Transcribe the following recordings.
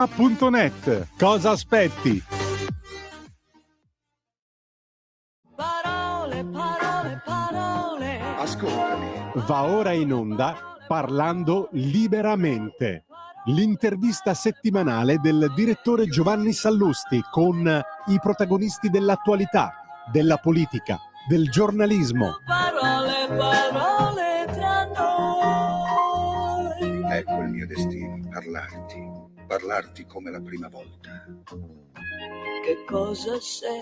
Net. Cosa aspetti? Parole, parole, parole. Ascoltami. Va ora in onda Parlando Liberamente, l'intervista settimanale del direttore Giovanni Sallusti con i protagonisti dell'attualità, della politica, del giornalismo. Parole, parole tra noi. Ecco il mio destino, parlarti come la prima volta. Che cosa sei?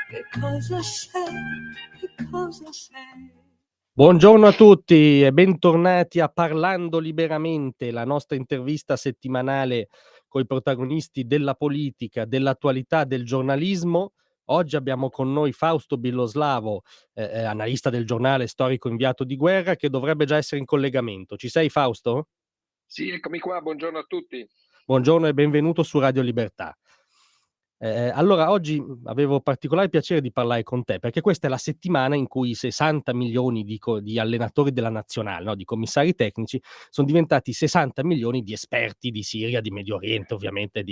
Che cosa sei? Che cosa sei? Buongiorno a tutti e bentornati a Parlando Liberamente, la nostra intervista settimanale coi protagonisti della politica, dell'attualità, del giornalismo. Oggi abbiamo con noi Fausto Biloslavo, analista del giornale, storico inviato di guerra, che dovrebbe già essere in collegamento. Ci sei, Fausto? Sì, eccomi qua, buongiorno a tutti. Buongiorno e benvenuto su Radio Libertà. Allora oggi avevo particolare piacere di parlare con te, perché questa è la settimana in cui 60 milioni di allenatori della nazionale, no, di commissari tecnici, son diventati 60 milioni di esperti di Siria, di Medio Oriente ovviamente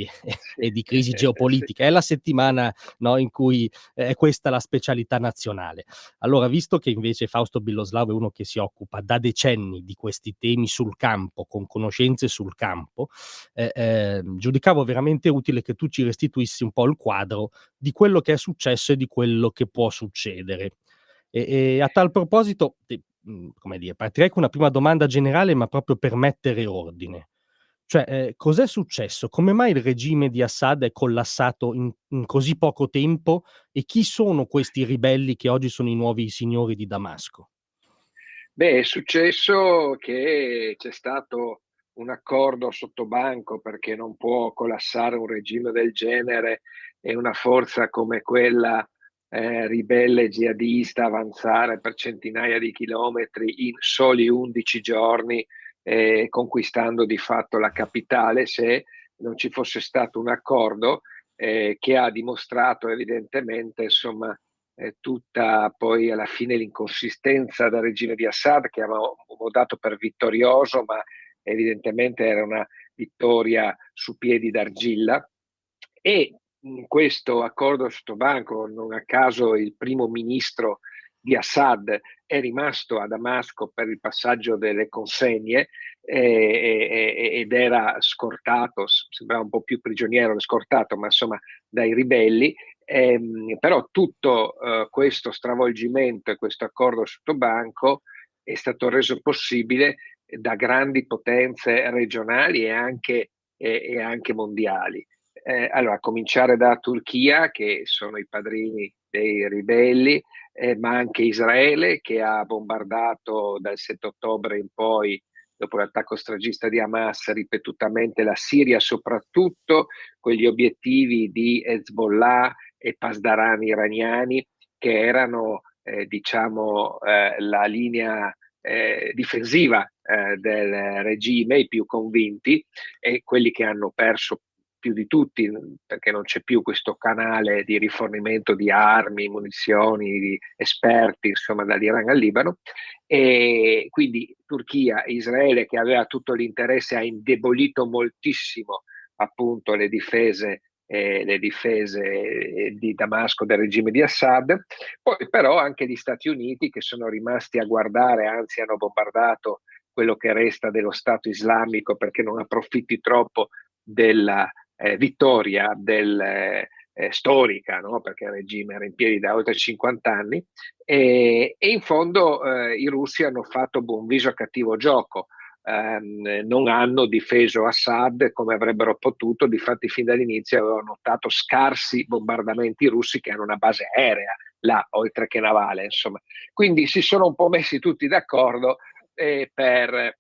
e di crisi geopolitica. È la settimana, no, in cui è questa la specialità nazionale. Allora, visto che invece Fausto Biloslavo è uno che si occupa da decenni di questi temi sul campo, con conoscenze sul campo, giudicavo veramente utile che tu ci restituissi un po' il quadro di quello che è successo e di quello che può succedere. E a tal proposito, come dire, partirei con una prima domanda generale, ma proprio per mettere ordine. Cioè, cos'è successo? Come mai il regime di Assad è collassato in così poco tempo e chi sono questi ribelli che oggi sono i nuovi signori di Damasco? Beh, è successo che c'è stato un accordo sottobanco perché non può collassare un regime del genere e una forza come quella ribelle jihadista avanzare per centinaia di chilometri in soli 11 giorni, conquistando di fatto la capitale, se non ci fosse stato un accordo che ha dimostrato evidentemente, insomma, tutta poi alla fine l'inconsistenza del regime di Assad, che avevamo dato per vittorioso, ma evidentemente era una vittoria su piedi d'argilla. E in questo accordo sottobanco, non a caso il primo ministro di Assad è rimasto a Damasco per il passaggio delle consegne ed era scortato, sembrava un po' più prigioniero, scortato, ma insomma dai ribelli. Però tutto questo stravolgimento e questo accordo sottobanco è stato reso possibile da grandi potenze regionali e anche mondiali. Allora, a cominciare da Turchia, che sono i padrini dei ribelli, ma anche Israele, che ha bombardato dal 7 ottobre in poi, dopo l'attacco stragista di Hamas, ripetutamente la Siria, soprattutto con gli obiettivi di Hezbollah e pasdaran iraniani, che erano, diciamo, la linea difensiva del regime, i più convinti, e quelli che hanno perso più di tutti, perché non c'è più questo canale di rifornimento di armi, munizioni, di esperti, insomma, dall'Iran al Libano. E quindi Turchia e Israele, che aveva tutto l'interesse, ha indebolito moltissimo appunto le difese di Damasco del regime di Assad. Poi però anche gli Stati Uniti, che sono rimasti a guardare, anzi hanno bombardato quello che resta dello Stato islamico perché non approfitti troppo della vittoria storica, no? Perché il regime era in piedi da oltre 50 anni, e in fondo i russi hanno fatto buon viso a cattivo gioco. Non hanno difeso Assad come avrebbero potuto, difatti fin dall'inizio avevo notato scarsi bombardamenti russi che hanno una base aerea là, oltre che navale, insomma. Quindi si sono un po' messi tutti d'accordo per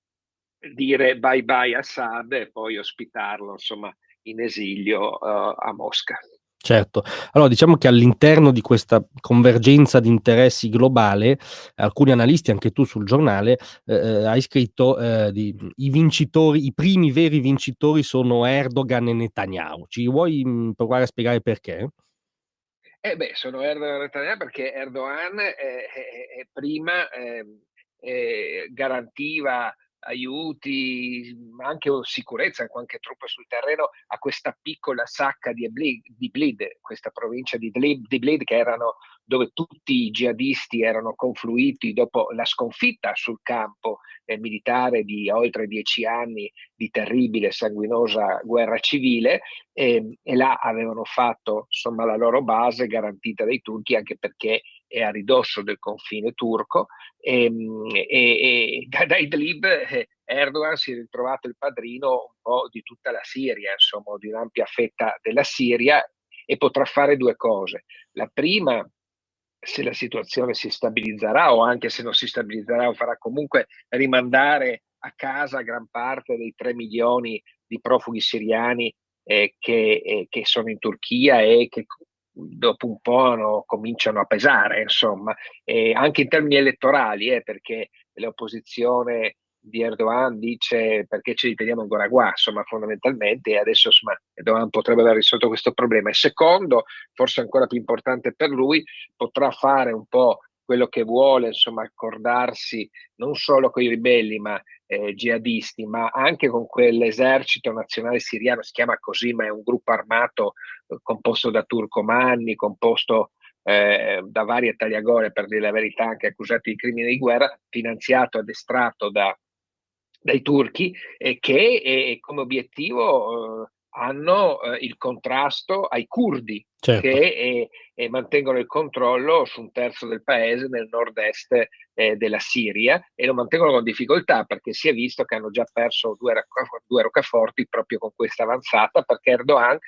dire bye bye Assad e poi ospitarlo, insomma, in esilio a Mosca. Certo. Allora diciamo che all'interno di questa convergenza di interessi globale, alcuni analisti, anche tu sul giornale, hai scritto, i vincitori, i primi veri vincitori sono Erdogan e Netanyahu. Ci vuoi, provare a spiegare perché? Sono Erdogan e Netanyahu perché Erdogan prima garantiva aiuti, ma anche sicurezza, anche truppe sul terreno a questa piccola sacca di Idlib, questa provincia di Idlib che erano dove tutti i jihadisti erano confluiti dopo la sconfitta sul campo militare di oltre 10 anni di terribile, sanguinosa guerra civile, e là avevano fatto insomma la loro base garantita dai turchi, anche perché è a ridosso del confine turco, e da Idlib Erdogan si è ritrovato il padrino un po' di tutta la Siria, insomma, di un'ampia fetta della Siria, e potrà fare due cose. La prima, se la situazione si stabilizzerà, o anche se non si stabilizzerà, o farà comunque rimandare a casa gran parte dei 3 milioni di profughi siriani che sono in Turchia e che dopo un po' cominciano a pesare, insomma, anche in termini elettorali, perché l'opposizione di Erdogan dice perché ce li teniamo ancora qua, insomma, fondamentalmente, e adesso insomma, Erdogan potrebbe aver risolto questo problema. E secondo, forse ancora più importante per lui, potrà fare un po' quello che vuole, insomma, accordarsi non solo con i ribelli, ma jihadisti, ma anche con quell'esercito nazionale siriano, si chiama così, ma è un gruppo armato composto da turcomanni, composto da varie tagliagole, per dire la verità, anche accusati di crimini di guerra, finanziato, addestrato dai turchi, che come obiettivo hanno il contrasto ai curdi, Certo. che mantengono il controllo su un terzo del paese nel nord-est della Siria, e lo mantengono con difficoltà, perché si è visto che hanno già perso due roccaforti proprio con questa avanzata, perché Erdogan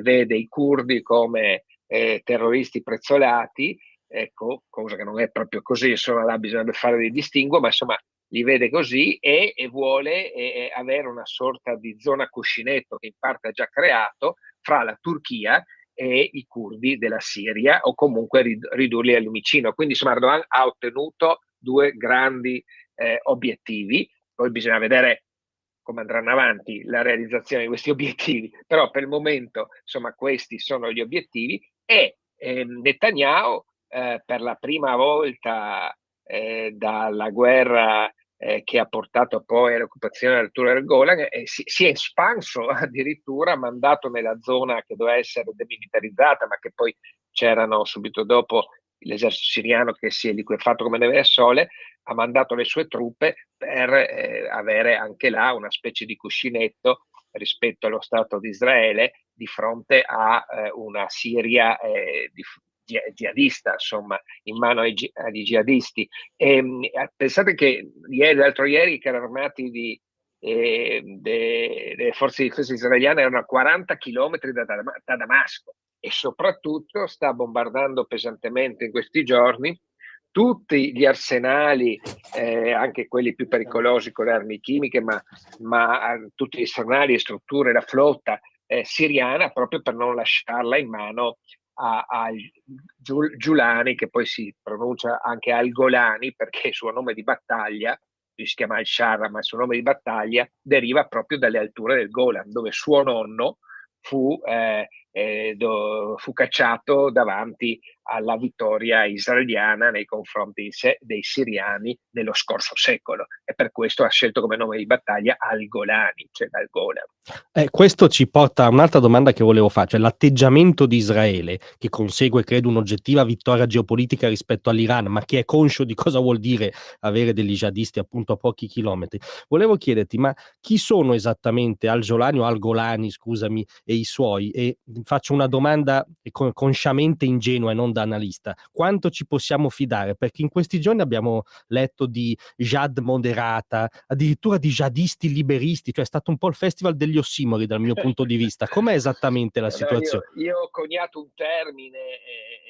vede i curdi come terroristi prezzolati, ecco, cosa che non è proprio così, insomma, là bisognerebbe fare dei distinguo, ma insomma li vede così, e vuole avere una sorta di zona cuscinetto, che in parte ha già creato, fra la Turchia e i curdi della Siria, o comunque ridurli al lumicino. Quindi insomma Erdogan ha ottenuto due grandi obiettivi. Poi bisogna vedere come andranno avanti la realizzazione di questi obiettivi, però per il momento insomma questi sono gli obiettivi. E Netanyahu per la prima volta dalla guerra che ha portato poi all'occupazione dell'altura del Golan, si è espanso addirittura, ha mandato nella zona che doveva essere demilitarizzata, ma che poi c'erano subito dopo l'esercito siriano che si è liquefatto come neve al sole, ha mandato le sue truppe per avere anche là una specie di cuscinetto rispetto allo Stato di Israele, di fronte a una Siria jihadista, insomma, in mano agli jihadisti. Pensate che l'altro ieri, i carri armati delle forze di difesa israeliane erano a 40 chilometri da Damasco, e soprattutto sta bombardando pesantemente in questi giorni tutti gli arsenali, anche quelli più pericolosi con le armi chimiche, ma tutti gli arsenali e strutture, la flotta siriana, proprio per non lasciarla in mano a Giulani, che poi si pronuncia anche Al-Golani, perché il suo nome di battaglia, lui si chiama Al-Sharra, ma il suo nome di battaglia deriva proprio dalle alture del Golan, dove suo nonno fu cacciato davanti alla vittoria israeliana nei confronti dei siriani nello scorso secolo, e per questo ha scelto come nome di battaglia Al-Golani, cioè dal Golan. Questo ci porta a un'altra domanda che volevo fare, cioè l'atteggiamento di Israele, che consegue credo un'oggettiva vittoria geopolitica rispetto all'Iran, ma che è conscio di cosa vuol dire avere degli jihadisti appunto a pochi chilometri. Volevo chiederti, ma chi sono esattamente Al-Jolani o Al-Golani, scusami, e i suoi? E faccio una domanda consciamente ingenua e non da analista: quanto ci possiamo fidare? Perché in questi giorni abbiamo letto di jihad moderata, addirittura di jihadisti liberisti, cioè è stato un po' il festival degli ossimori dal mio punto di vista. Com'è esattamente la situazione? Io ho coniato un termine,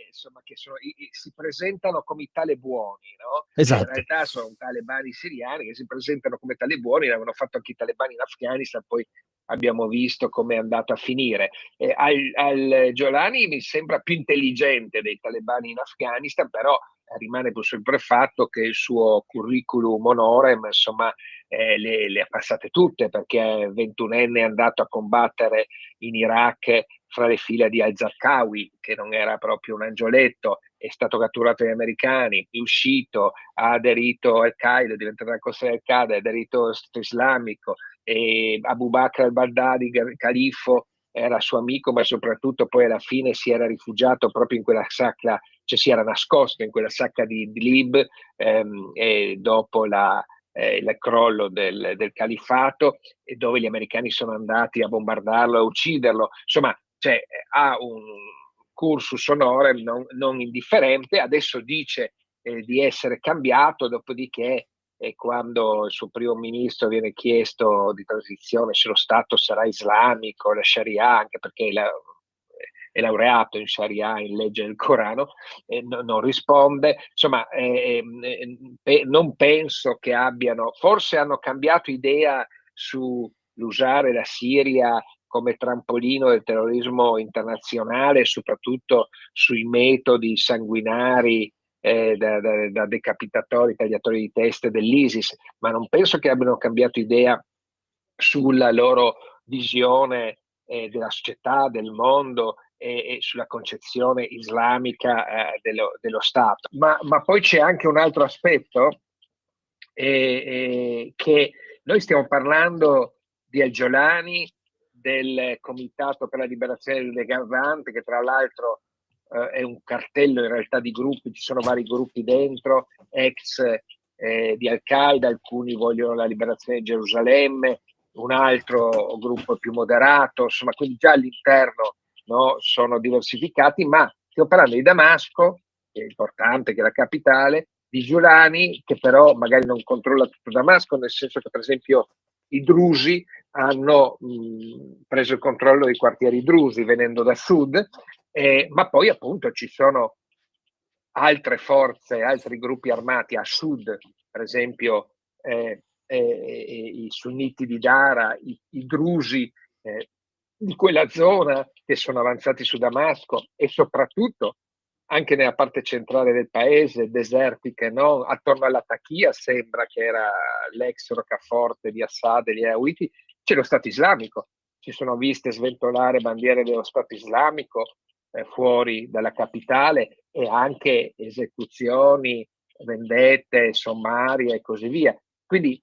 insomma, che si presentano come i talebani, no? Esatto. In realtà sono talebani siriani che si presentano come talebani, l'avevano fatto anche i talebani in Afghanistan, poi abbiamo visto come è andato a finire. Al-Jolani mi sembra più intelligente dei talebani in Afghanistan, però rimane pur sempre il fatto che il suo curriculum honorem, insomma, le ha passate tutte, perché 21enne è andato a combattere in Iraq fra le fila di al-Zarqawi, che non era proprio un angioletto, è stato catturato dagli americani, è uscito, ha aderito al-Qaeda, è diventato una cosa al-Qaeda, è aderito al Stato Islamico, e Abu Bakr al-Baghdadi, califfo, era suo amico, ma soprattutto poi alla fine si era rifugiato proprio in quella sacca, cioè si era nascosto in quella sacca di Idlib, e dopo il crollo del califfato, e dove gli americani sono andati a bombardarlo e a ucciderlo. Insomma, cioè, ha un cursus onore non indifferente. Adesso dice di essere cambiato, dopodiché quando il suo primo ministro viene chiesto di transizione se lo Stato sarà islamico, la Sharia, anche perché è laureato in Sharia, in legge del Corano, non risponde. Insomma, non penso che abbiano, forse hanno cambiato idea sull'usare la Siria come trampolino del terrorismo internazionale, soprattutto sui metodi sanguinari da decapitatori, tagliatori di teste dell'ISIS, ma non penso che abbiano cambiato idea sulla loro visione della società, del mondo e sulla concezione islamica dello Stato. Ma poi c'è anche un altro aspetto, che noi stiamo parlando di Al-Jolani, del Comitato per la Liberazione del Gavant, che tra l'altro è un cartello in realtà di gruppi, ci sono vari gruppi dentro, ex di Al-Qaeda, alcuni vogliono la liberazione di Gerusalemme, un altro gruppo più moderato, insomma, quindi già all'interno, no, sono diversificati, ma stiamo parlando di Damasco, che è importante, che è la capitale, di Giulani, che però magari non controlla tutto Damasco, nel senso che per esempio i drusi hanno preso il controllo dei quartieri drusi venendo da sud, ma poi appunto ci sono altre forze, altri gruppi armati a sud, per esempio i sunniti di Dara, i drusi di quella zona che sono avanzati su Damasco, e soprattutto anche nella parte centrale del paese, desertiche, no? Attorno alla Taqiyya, sembra che era l'ex roccaforte di Assad e gli Houthi, c'è lo Stato islamico. Si sono viste sventolare bandiere dello Stato islamico fuori dalla capitale, e anche esecuzioni, vendette, sommarie e così via. Quindi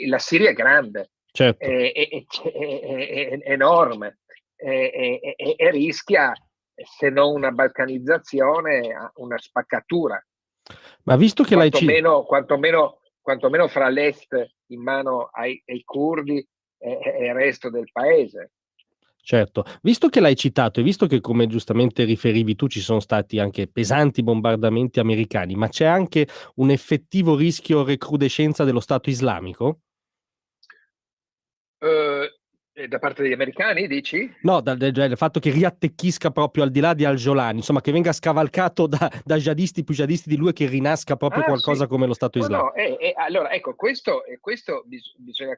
la Siria è grande, Certo. è enorme, e rischia, se non una balcanizzazione, una spaccatura. Ma visto che Quantomeno fra l'est in mano ai curdi e il resto del paese. Certo, visto che l'hai citato e visto che, come giustamente riferivi tu, ci sono stati anche pesanti bombardamenti americani, ma c'è anche un effettivo rischio recrudescenza dello Stato islamico? Da parte degli americani, dici? No, del fatto che riattecchisca proprio al di là di Al-Jolani, insomma che venga scavalcato da jihadisti più jihadisti di lui, e che rinasca proprio qualcosa Sì. come lo Stato islamico. Allora, ecco, questo bisogna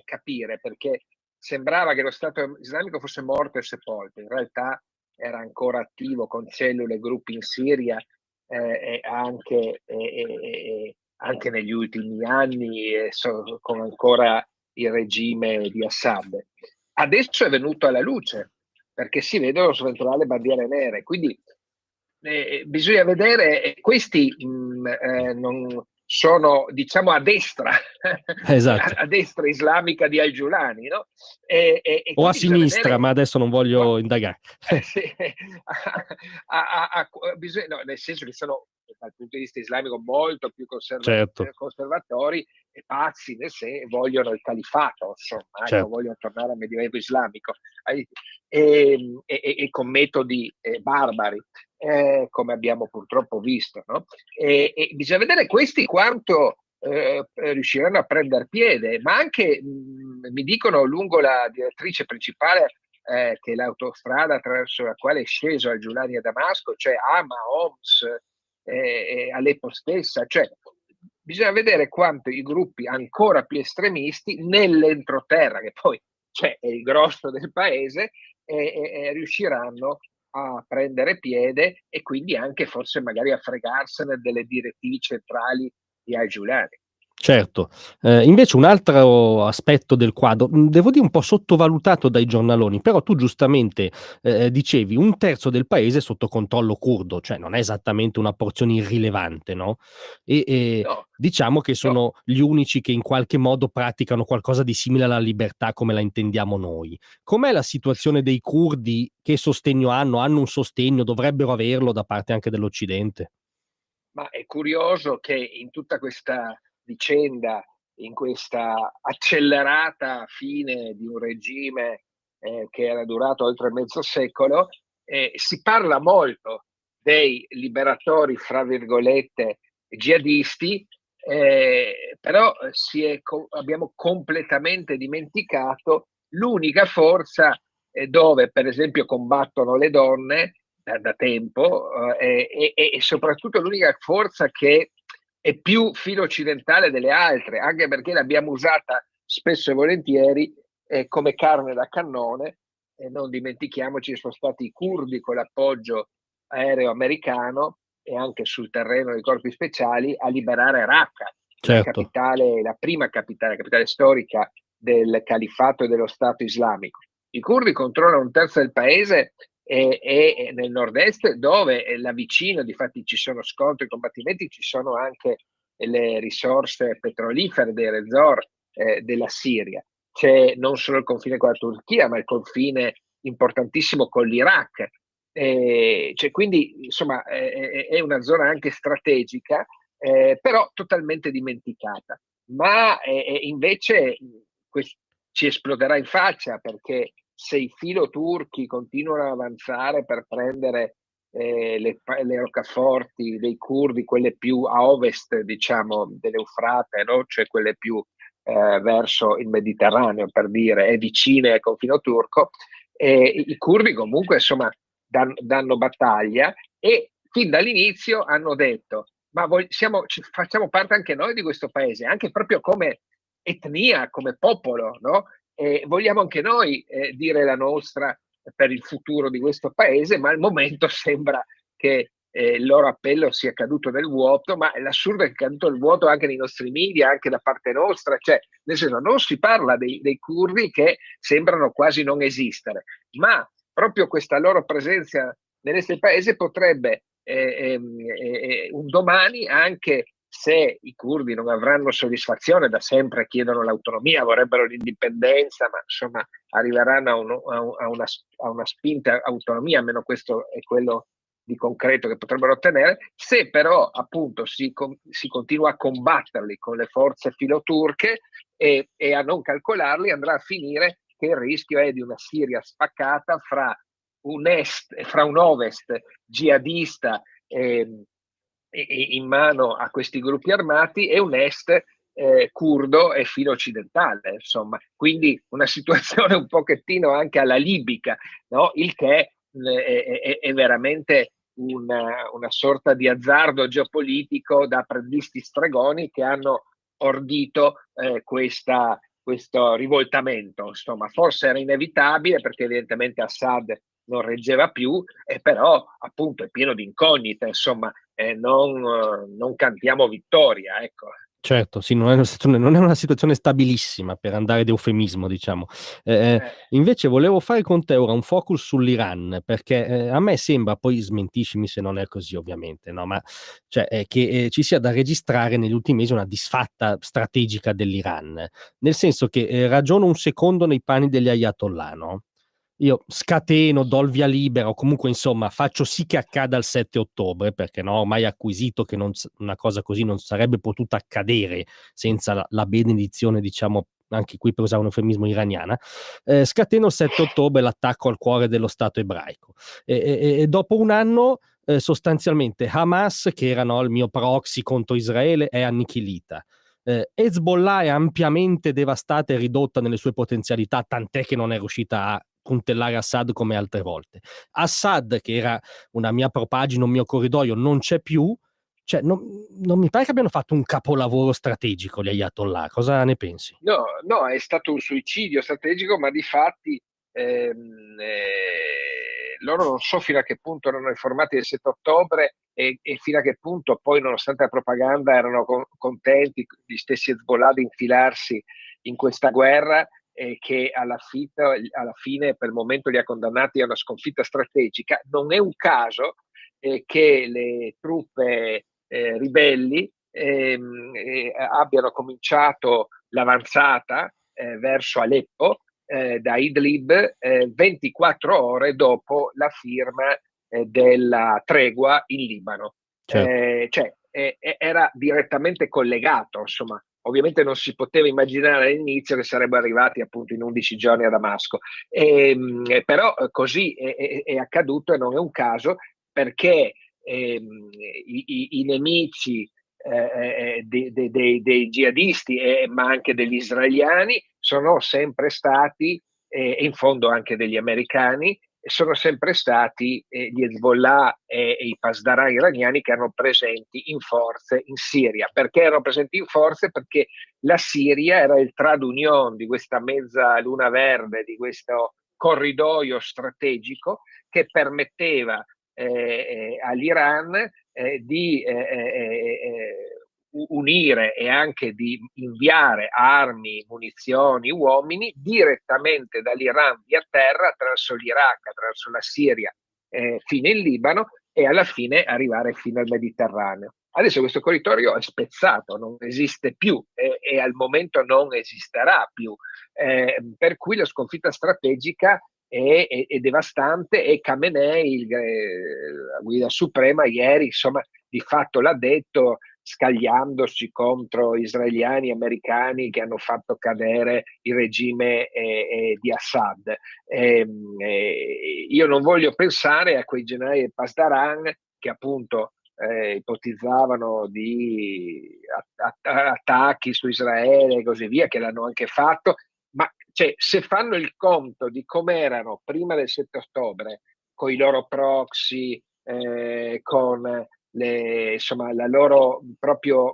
capire, perché sembrava che lo Stato islamico fosse morto e sepolto, in realtà era ancora attivo con cellule e gruppi in Siria, e anche negli ultimi anni, con ancora il regime di Assad. Adesso è venuto alla luce, perché si vedono sventolare bandiere nere, quindi bisogna vedere. Questi non sono, diciamo, a destra, Esatto. a destra islamica di Al-Jolani, no? O a Quindi bisogna sinistra, vedere, ma adesso non voglio indagare. sì, no, nel senso che sono, dal punto di vista islamico, molto più Certo, conservatori e pazzi, vogliono il califato, insomma, certo. vogliono tornare al medioevo islamico, e con metodi barbari, come abbiamo purtroppo visto, no? E bisogna vedere questi quanto riusciranno a prendere piede, ma anche mi dicono, lungo la direttrice principale, che è l'autostrada attraverso la quale è sceso Al-Jolani a Damasco, cioè Hama, Homs, Aleppo stessa, cioè bisogna vedere quanto i gruppi ancora più estremisti nell'entroterra, che poi è il grosso del paese, riusciranno a prendere piede, e quindi anche forse magari a fregarsene delle direttive centrali di Al-Jolani. Certo. Invece un altro aspetto del quadro, devo dire un po' sottovalutato dai giornaloni, però tu giustamente, dicevi: un terzo del paese è sotto controllo curdo, cioè non è esattamente una porzione irrilevante, no, No, diciamo che no. sono gli unici che in qualche modo praticano qualcosa di simile alla libertà come la intendiamo noi. Com'è la situazione dei curdi? Che sostegno hanno? Hanno un sostegno? Dovrebbero averlo da parte anche dell'Occidente? Ma è curioso che in tutta questa vicenda, in questa accelerata fine di un regime, che era durato oltre mezzo secolo, si parla molto dei "liberatori" fra virgolette jihadisti, però abbiamo completamente dimenticato l'unica forza, dove per esempio combattono le donne da tempo, e soprattutto l'unica forza che è più filo-occidentale delle altre, anche perché l'abbiamo usata spesso e volentieri come carne da cannone, e non dimentichiamoci, sono stati i curdi con l'appoggio aereo americano e anche sul terreno dei corpi speciali a liberare Raqqa, Certo, la prima capitale, la capitale storica del califfato e dello Stato islamico. I curdi controllano un terzo del paese e nel nord-est dove là vicino, difatti ci sono scontri e combattimenti, ci sono anche le risorse petrolifere dei Rezor della Siria. C'è non solo il confine con la Turchia, ma il confine importantissimo con l'Iraq. Quindi, insomma, è una zona anche strategica, però totalmente dimenticata. Ma invece ci esploderà in faccia, perché se i filo-turchi continuano ad avanzare per prendere le roccaforti dei curdi, quelle più a ovest, diciamo, dell'Eufrate, no? Cioè quelle più verso il Mediterraneo, per dire, e vicine al confine turco, i curdi comunque, insomma, danno battaglia e fin dall'inizio hanno detto: ma facciamo parte anche noi di questo paese, anche proprio come etnia, come popolo, no? Vogliamo anche noi dire la nostra per il futuro di questo paese, ma al momento sembra che il loro appello sia caduto nel vuoto, ma l'assurdo è che è caduto nel vuoto anche nei nostri media, anche da parte nostra, cioè nel senso non si parla dei curdi, che sembrano quasi non esistere, ma proprio questa loro presenza nell'est del paese potrebbe un domani, anche se i curdi non avranno soddisfazione, da sempre chiedono l'autonomia, vorrebbero l'indipendenza, ma insomma arriveranno a una spinta autonomia, almeno questo è quello di concreto che potrebbero ottenere. Se però appunto si continua a combatterli con le forze filoturche e a non calcolarli, andrà a finire che il rischio è di una Siria spaccata fra un ovest jihadista in mano a questi gruppi armati e un est curdo e filo-occidentale, insomma. Quindi una situazione un pochettino anche alla libica, no? Il che è veramente una sorta di azzardo geopolitico da apprendisti stregoni che hanno ordito questo rivoltamento. Insomma, forse era inevitabile perché evidentemente Assad non reggeva più, però appunto è pieno di incognite, insomma, non cantiamo vittoria, ecco. certo, sì, non è una situazione stabilissima, per andare ad eufemismo, diciamo. Eh, Invece volevo fare con te ora un focus sull'Iran, perché, a me sembra, poi smentiscimi se non è così ovviamente, no, ma cioè, che, ci sia da registrare negli ultimi mesi una disfatta strategica dell'Iran. Nel senso che, ragiono un secondo nei panni degli ayatollah, no, io scateno, do il via libera o comunque insomma faccio sì che accada il 7 ottobre, perché no, ormai acquisito che una cosa così non sarebbe potuta accadere senza la benedizione, diciamo, anche qui per usare un eufemismo, iraniana. Scateno il 7 ottobre, l'attacco al cuore dello Stato ebraico. E dopo un anno, sostanzialmente Hamas, che era, no, il mio proxy contro Israele, è annichilita. Hezbollah è ampiamente devastata e ridotta nelle sue potenzialità, tant'è che non è riuscita a puntellare Assad come altre volte. Assad, che era una mia propagine, un mio corridoio, non c'è più. Cioè, non mi pare che abbiano fatto un capolavoro strategico gli Ayatollah. Cosa ne pensi? no, no, è stato un suicidio strategico, ma di fatti loro non so fino a che punto erano informati del 7 ottobre e fino a che punto poi, nonostante la propaganda, erano contenti gli stessi Hezbollah di infilarsi in questa guerra, che alla fine per il momento li ha condannati a una sconfitta strategica. Non è un caso che le truppe ribelli abbiano cominciato l'avanzata verso Aleppo da Idlib 24 ore dopo la firma della tregua in Libano. Certo. Era direttamente collegato, insomma. Ovviamente non si poteva immaginare all'inizio che sarebbero arrivati appunto in 11 giorni a Damasco, però così è accaduto, e non è un caso, perché i nemici dei jihadisti, ma anche degli israeliani, sono sempre stati, e in fondo anche degli americani, sono sempre stati gli Hezbollah e i Pasdaran iraniani, che erano presenti in forze in Siria. Perché erano presenti in forze? Perché la Siria era il trade union di questa mezza luna verde, di questo corridoio strategico che permetteva all'Iran di unire e anche di inviare armi, munizioni, uomini direttamente dall'Iran via terra, attraverso l'Iraq, attraverso la Siria, fino in Libano, e alla fine arrivare fino al Mediterraneo. Adesso questo corridoio è spezzato, non esiste più e al momento non esisterà più, per cui la sconfitta strategica è devastante, e Khamenei, la guida suprema, ieri insomma di fatto l'ha detto, scagliandosi contro israeliani e americani che hanno fatto cadere il regime di Assad. Io non voglio pensare a quei generali del Pasdaran che appunto ipotizzavano di attacchi su Israele e così via, che l'hanno anche fatto, ma cioè, se fanno il conto di come erano prima del 7 ottobre, con i loro proxy, con insomma, la loro proprio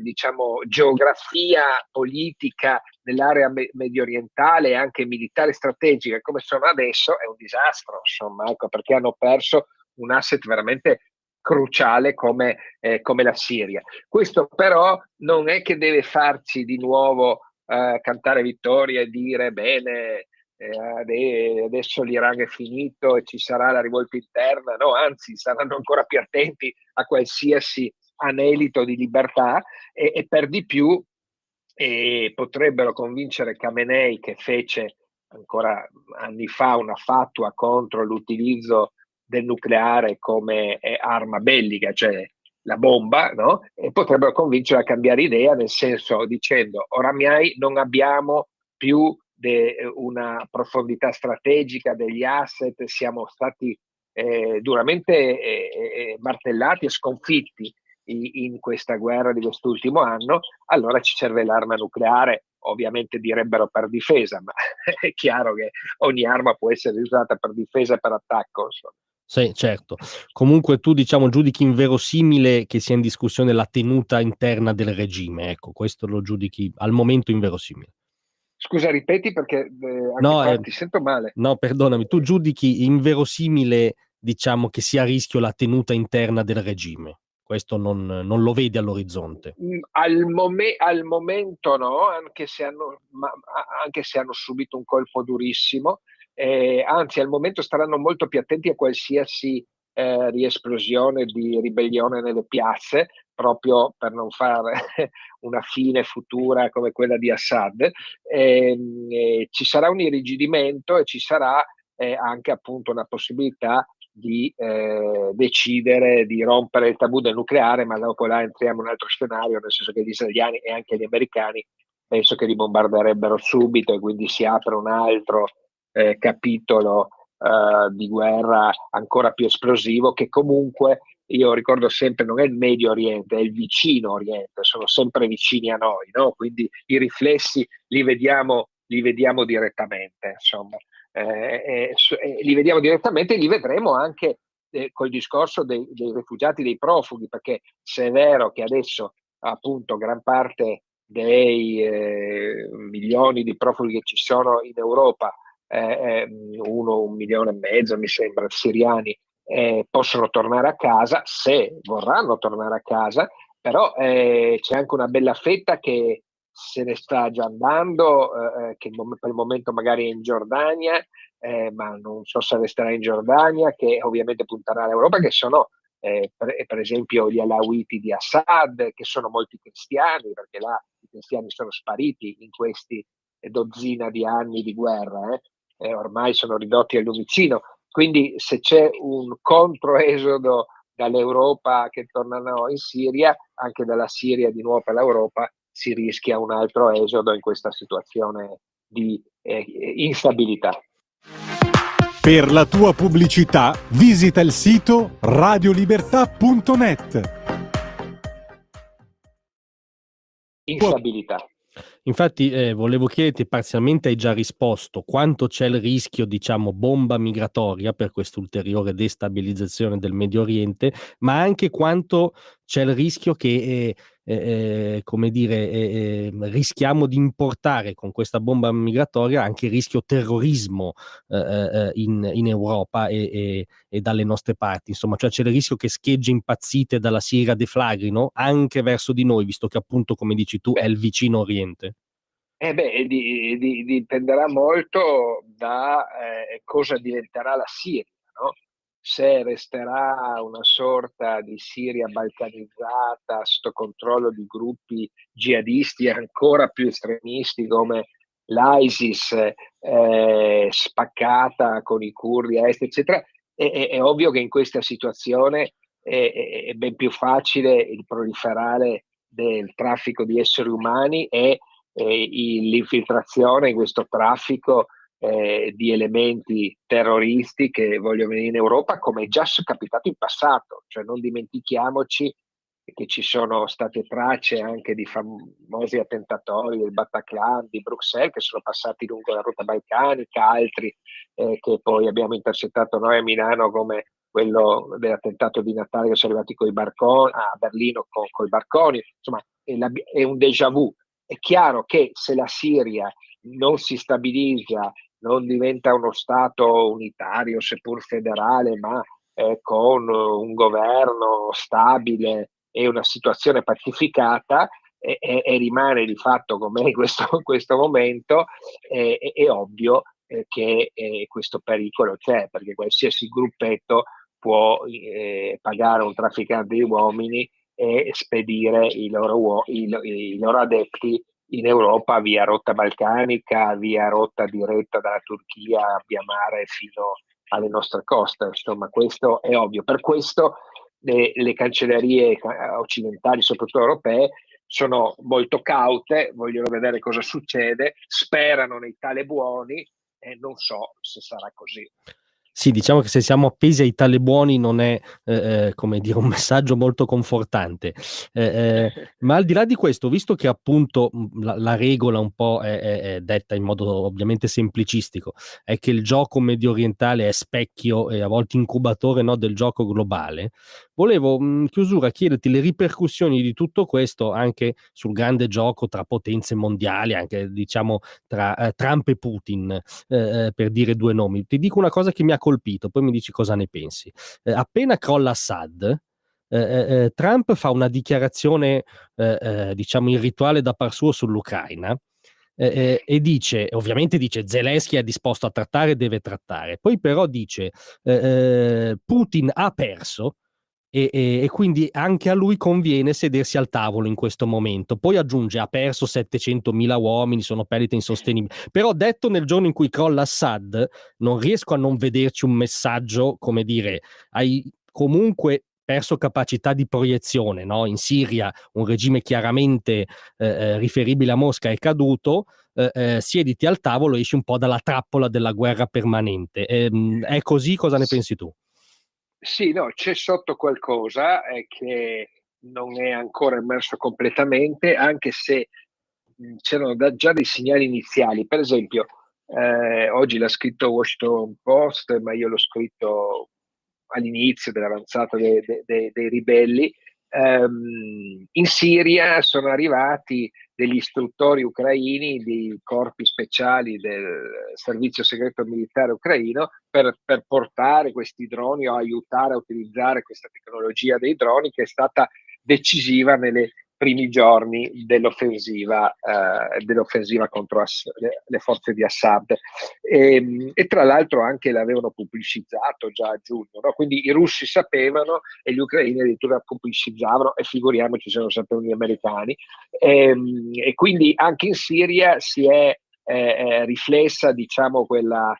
diciamo geografia politica nell'area medio orientale e anche militare strategica, come sono adesso, è un disastro, insomma, ecco, perché hanno perso un asset veramente cruciale come la Siria. Questo però non è che deve farci di nuovo cantare vittoria e dire bene, adesso l'Iran è finito e ci sarà la rivolta interna. No, anzi, saranno ancora più attenti a qualsiasi anelito di libertà, e per di più potrebbero convincere Khamenei, che fece ancora anni fa una fatua contro l'utilizzo del nucleare come arma bellica, cioè la bomba, no? E potrebbero convincere a cambiare idea, nel senso, dicendo oramai non abbiamo più una profondità strategica degli asset, siamo stati duramente martellati e sconfitti in questa guerra di quest'ultimo anno, allora ci serve l'arma nucleare. Ovviamente direbbero per difesa, ma è chiaro che ogni arma può essere usata per difesa e per attacco, insomma. Sì, certo. Comunque tu, diciamo, giudichi inverosimile che sia in discussione la tenuta interna del regime, ecco, questo lo giudichi al momento inverosimile. Scusa, ripeti, perché anche No, qua ti sento male. no, perdonami, tu giudichi inverosimile, diciamo, che sia a rischio la tenuta interna del regime. Questo non lo vedi all'orizzonte. Al momento no, anche se hanno subito un colpo durissimo, anzi al momento staranno molto più attenti a qualsiasi riesplosione di ribellione nelle piazze, proprio per non fare una fine futura come quella di Assad. Ci sarà un irrigidimento e ci sarà anche appunto una possibilità di decidere di rompere il tabù del nucleare, ma dopo là entriamo in un altro scenario, nel senso che gli israeliani e anche gli americani penso che li bombarderebbero subito, e quindi si apre un altro capitolo di guerra ancora più esplosivo, che comunque io ricordo sempre non è il Medio Oriente, è il vicino Oriente, sono sempre vicini a noi, no? Quindi i riflessi li vediamo direttamente, insomma. Li vediamo direttamente, e li vedremo anche col discorso dei rifugiati, dei profughi, perché se è vero che adesso appunto gran parte dei milioni di profughi che ci sono in Europa 1,5 milioni, mi sembra, siriani possono tornare a casa, se vorranno tornare a casa, però c'è anche una bella fetta che se ne sta già andando, che per il momento magari è in Giordania, ma non so se resterà in Giordania, che ovviamente punterà all'Europa, che sono per esempio gli alawiti di Assad, che sono molti cristiani, perché là i cristiani sono spariti in questi dozzina di anni di guerra, ormai sono ridotti al lumicino. Quindi se c'è un controesodo dall'Europa che tornano in Siria, anche dalla Siria di nuovo per l'Europa, si rischia un altro esodo in questa situazione di instabilità. Per la tua pubblicità visita il sito radiolibertà.net. Instabilità. Infatti volevo chiederti, parzialmente hai già risposto, quanto c'è il rischio, diciamo, bomba migratoria per questa ulteriore destabilizzazione del Medio Oriente, ma anche quanto c'è il rischio che, come dire, rischiamo di importare con questa bomba migratoria anche il rischio terrorismo in Europa e dalle nostre parti, insomma, cioè c'è il rischio che schegge impazzite dalla Siria deflagrino anche verso di noi, visto che appunto, come dici tu, è il vicino Oriente. Dipenderà molto da cosa diventerà la Siria, no? Se resterà una sorta di Siria balcanizzata sotto controllo di gruppi jihadisti ancora più estremisti come l'ISIS, spaccata con i curdi a est, eccetera, è ovvio che in questa situazione è ben più facile il proliferare del traffico di esseri umani e l'infiltrazione in questo traffico di elementi terroristi che vogliono venire in Europa, come è già capitato in passato. Cioè non dimentichiamoci che ci sono state tracce anche di famosi attentatori del Bataclan, di Bruxelles, che sono passati lungo la rotta balcanica, altri che poi abbiamo intercettato noi a Milano, come quello dell'attentato di Natale, che sono arrivati coi barconi a Berlino con i barconi. Insomma, è un déjà vu. È chiaro che se la Siria non si stabilizza, non diventa uno Stato unitario, seppur federale, ma con un governo stabile e una situazione pacificata, e rimane di fatto come in questo momento, è ovvio che questo pericolo c'è, perché qualsiasi gruppetto può pagare un trafficante di uomini e spedire i loro adepti in Europa via rotta balcanica, via rotta diretta dalla Turchia via mare fino alle nostre coste. Insomma, questo è ovvio. Per questo le cancellerie occidentali, soprattutto europee, sono molto caute, vogliono vedere cosa succede, sperano nei talebuoni e non so se sarà così. Sì, diciamo che se siamo appesi ai tale buoni non è, come dire, un messaggio molto confortante. Ma al di là di questo, visto che appunto la regola un po' è detta in modo ovviamente semplicistico, è che il gioco medio orientale è specchio e a volte incubatore, no, del gioco globale, volevo in chiusura chiederti le ripercussioni di tutto questo anche sul grande gioco tra potenze mondiali, anche diciamo tra Trump e Putin, per dire due nomi. Ti dico una cosa che mi ha colpito, poi mi dici cosa ne pensi. Appena crolla Assad, Trump fa una dichiarazione, diciamo, in rituale da par suo sull'Ucraina, e dice, ovviamente dice, Zelensky è disposto a trattare, deve trattare. Poi però dice, Putin ha perso, e quindi anche a lui conviene sedersi al tavolo in questo momento. Poi aggiunge, ha perso 700.000 uomini, sono perdite insostenibili. Però detto nel giorno in cui crolla Assad, non riesco a non vederci un messaggio, come dire, hai comunque perso capacità di proiezione, no? In Siria un regime chiaramente riferibile a Mosca è caduto, siediti al tavolo e esci un po' dalla trappola della guerra permanente. È così? Cosa ne pensi tu? Sì, no, c'è sotto qualcosa che non è ancora emerso completamente, anche se c'erano già dei segnali iniziali. Per esempio, oggi l'ha scritto Washington Post, ma io l'ho scritto all'inizio dell'avanzata dei ribelli. in Siria sono arrivati degli istruttori ucraini di corpi speciali del servizio segreto militare ucraino per portare questi droni o aiutare a utilizzare questa tecnologia dei droni, che è stata decisiva nei primi giorni dell'offensiva contro le forze di Assad, e tra l'altro anche l'avevano pubblicizzato già a giugno, no? Quindi i russi sapevano e gli ucraini addirittura pubblicizzavano, e figuriamoci se non sapevano gli americani, e quindi anche in Siria si è riflessa, diciamo, quella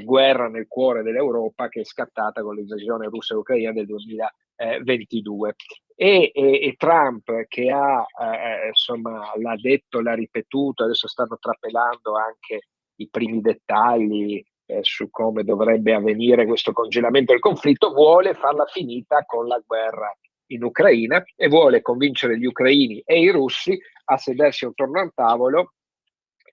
guerra nel cuore dell'Europa che è scattata con l'invasione russa e ucraina del 2022. E Trump, che insomma, l'ha detto, l'ha ripetuto, adesso stanno trapelando anche i primi dettagli su come dovrebbe avvenire questo congelamento del conflitto, vuole farla finita con la guerra in Ucraina e vuole convincere gli ucraini e i russi a sedersi attorno a un tavolo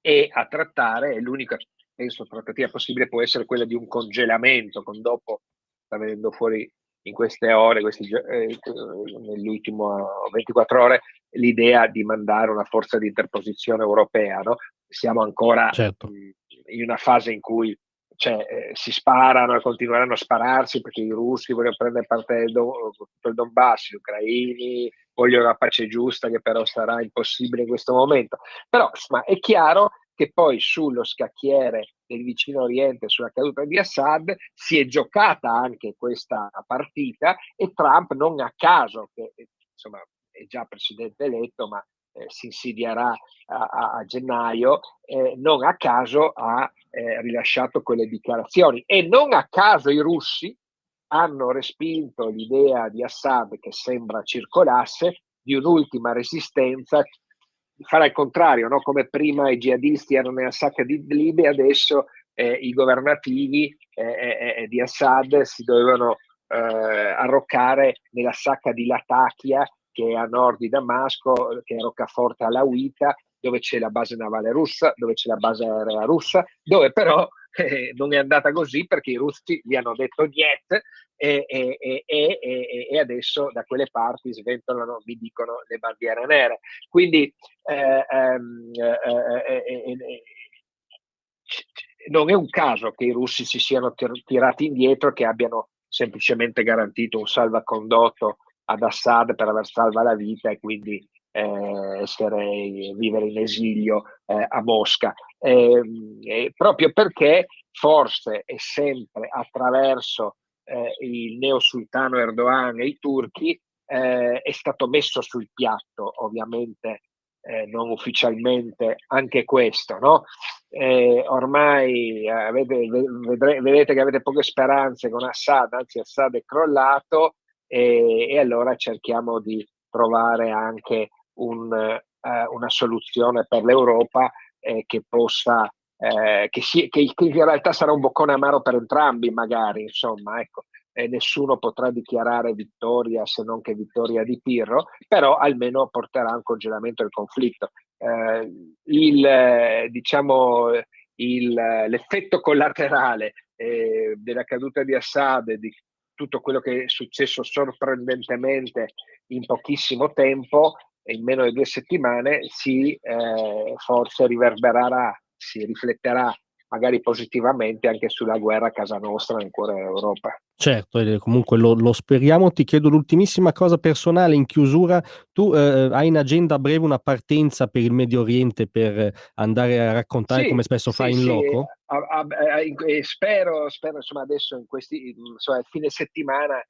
e a trattare. E l'unica, penso, trattativa possibile può essere quella di un congelamento, con dopo, sta venendo fuori in queste ore, nell'ultimo 24 ore, l'idea di mandare una forza di interposizione europea, no? Siamo ancora in una fase in cui si sparano e continueranno a spararsi, perché i russi vogliono prendere parte tutto il Donbass, gli ucraini vogliono una pace giusta, che però sarà impossibile in questo momento. Però insomma, è chiaro che poi sullo scacchiere del vicino Oriente, sulla caduta di Assad, si è giocata anche questa partita, e Trump, non a caso, che insomma è già presidente eletto, ma si insidierà a gennaio, non a caso ha rilasciato quelle dichiarazioni, e non a caso i russi hanno respinto l'idea di Assad, che sembra circolasse, di un'ultima resistenza, fare il contrario, no? Come prima i jihadisti erano nella sacca di Idlib, adesso i governativi di Assad si dovevano arroccare nella sacca di Latakia, che è a nord di Damasco, che è roccaforte alawita, dove c'è la base navale russa, dove c'è la base aerea russa, dove però non è andata così, perché i russi gli hanno detto niente, e adesso da quelle parti sventolano, mi dicono, le bandiere nere. Quindi non è un caso che i russi si siano tirati indietro, che abbiano semplicemente garantito un salvacondotto ad Assad per aver salva la vita, e quindi vivere in esilio a Mosca, proprio perché forse è sempre attraverso il neosultano Erdogan e i turchi è stato messo sul piatto, ovviamente non ufficialmente, anche questo, no? Ormai vedete che avete poche speranze con Assad, anzi Assad è crollato, e allora cerchiamo di trovare anche una soluzione per l'Europa che possa che in realtà sarà un boccone amaro per entrambi, magari, insomma, ecco. Nessuno potrà dichiarare vittoria, se non che vittoria di Pirro, però almeno porterà a un congelamento del conflitto. L'effetto collaterale della caduta di Assad e di tutto quello che è successo sorprendentemente in pochissimo tempo, in meno di 2 settimane, forse riverbererà, si rifletterà magari positivamente anche sulla guerra a casa nostra nel cuore dell'Europa. Certo, comunque lo speriamo. Ti chiedo l'ultimissima cosa personale in chiusura. Tu hai in agenda a breve una partenza per il Medio Oriente per andare a raccontare, come spesso fai in loco? Spero, insomma, adesso in questi, insomma, fine settimana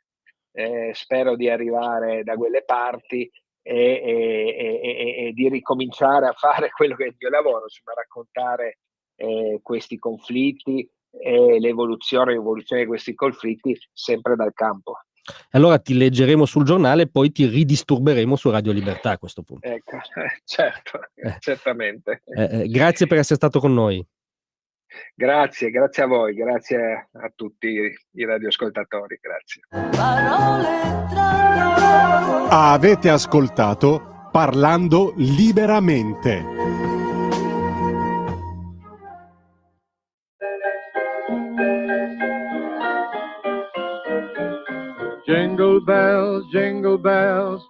spero di arrivare da quelle parti e di ricominciare a fare quello che è il mio lavoro, insomma, raccontare questi conflitti e l'evoluzione di questi conflitti sempre dal campo. Allora ti leggeremo sul giornale e poi ti ridisturberemo su Radio Libertà a questo punto. Ecco, certo, certamente. Grazie per essere stato con noi. Grazie a voi, grazie a tutti i radioascoltatori, grazie. Avete ascoltato Parlando Liberamente. Jingle bells,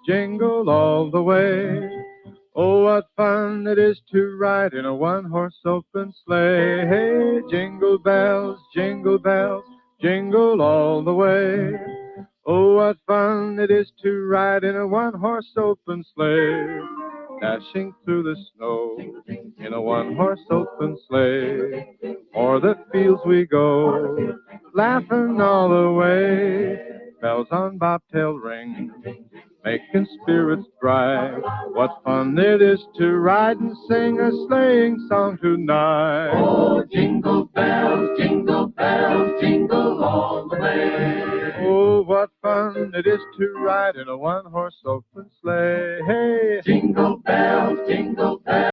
jingle all the way. Oh, what fun it is to ride in a one-horse open sleigh. Hey, jingle bells, jingle all the way. Oh, what fun it is to ride in a one-horse open sleigh. Dashing through the snow in a one-horse open sleigh. O'er the fields we go, laughing all the way. Bells on bobtail ring, making spirits bright. What fun it is to ride and sing a sleighing song tonight. Oh, jingle bells, jingle all the way. Oh, what fun it is to ride in a one-horse open sleigh. Hey,